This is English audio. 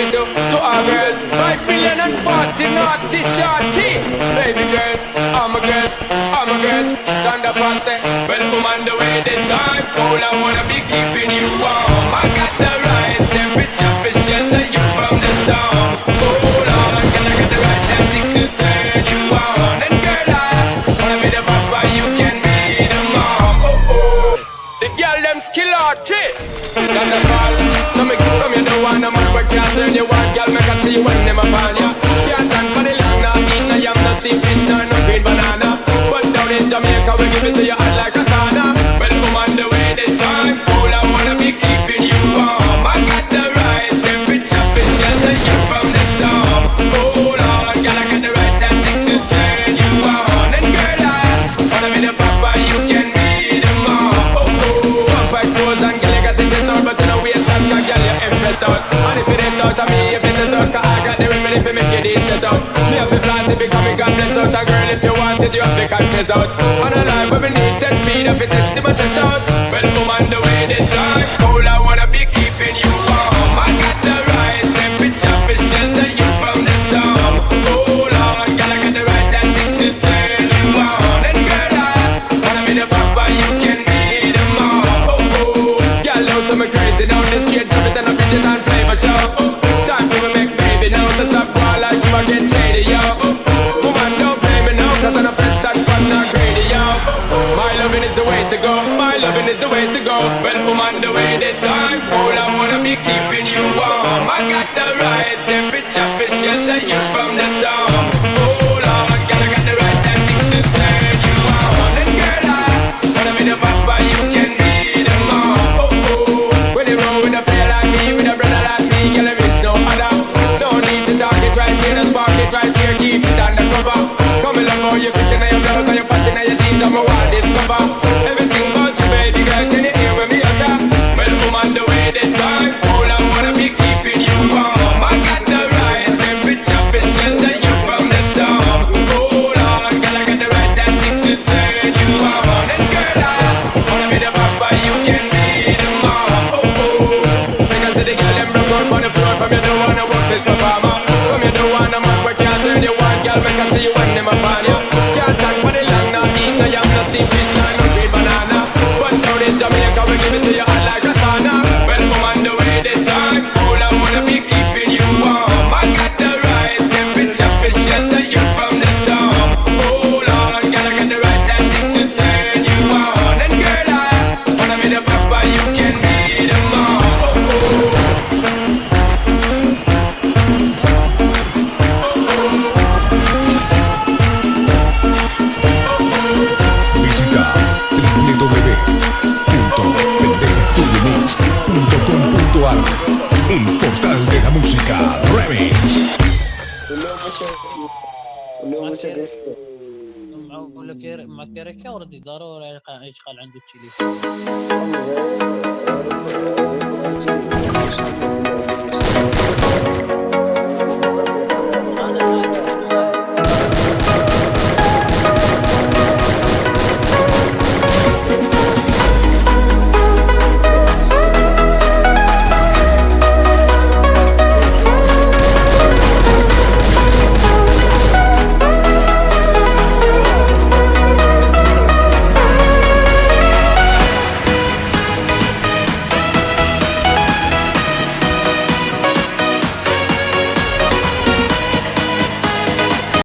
To our girls, 5 billion and 40 naughty shorty. Baby girl, I'm a girl, Shonda Paul say, welcome on the way the time cold, I wanna be keeping you warm. I got the right temperature for shelter you from the storm. Hold on, can I get the right tactics to turn you on? And girl, I wanna be the papa, you can be the mom. Oh oh, the girl them skill out shit. Shonda Paul, so me come you don't want a man where can't turn you on. Girl, make I see you when them upon ya. Can't stand for the long, not eat no yam, no sea fish, no green banana. But down in Jamaica, we give it to you hot like a sauna. Welcome on the way this time cool, I wanna be keeping you warm. I got the right temperature for shelter you from the storm. Hold on, girl, I got the right tactics to turn you on. And girl, I wanna be the papa, you can be the mom. Oh oh, papa expose and girl, you got the test out, but you know we ain't girl, you impress out. And if it is out of me, if it is out, cause I got the remedy for make you ditches out. Me have the plan to become a God bless out. And girl, if you want it, you have to confess out. On a life where we need set speed, if it is the much out. Welcome on the way this time cold, I wanna be keeping you warm. I got the right temperature for shelter you from the storm. Hold on, girl, I got the right tactics to turn you on. And girl, I wanna be the papa, you can be the mom. Oh oh, girl, know some crazy now. This kid have it and a pigeon and flavor show. Time for me make baby now to stop call like you get shady, yo. Woman, don't play me now, cause I'm a fence and fun not greedy, yo. My loving is the way to go, my loving is the way to go. Well, woman, the way the time cold, I wanna be keeping you warm. I got the right temperature for shelter you from the storm. Hold on, girl, I got the right tactics to turn you on. And girl, I wanna be the papa, you can be the mom. Oh oh, when you roll with a player like me, with a brother like me, girl, there is no other. No need to talk it right here, just spark it right here, keep it undercover. Come along, how you fit in your blouse and your fat in your jeans, I'm a wild discover. Everything about you, baby girl, can you hear when me utter? Well, come on the way this time, all I wanna be keeping you warm. I got the right temperature for shelter you from the storm. Hold on, girl, I got the right tactics to turn you on. And girl, I wanna be the papa, you can be the mom. Oh oh, because the girl them broke out on the floor from you don't wanna work this performer. From you don't wanna man where can't turn you on, girl, make I see you when them upon you. Can't talk for the long, not eat no yam, no steam fish, no green banana. But down in Jamaica, we give it to you hot like a sauna. Well, come on the way this time cold, I wanna be keeping you warm. I got the right temperature for shelter you from the storm. Hold on, girl, I got the right tactics to turn you on. And girl, I wanna be the papa, you can be the mom. Oh oh. Visita www.vendestudiomix.com.ar, el portal de la música Remix. اقول لك ما كيركا ورد ضروري يشغل عنده تشيلي. Thank you.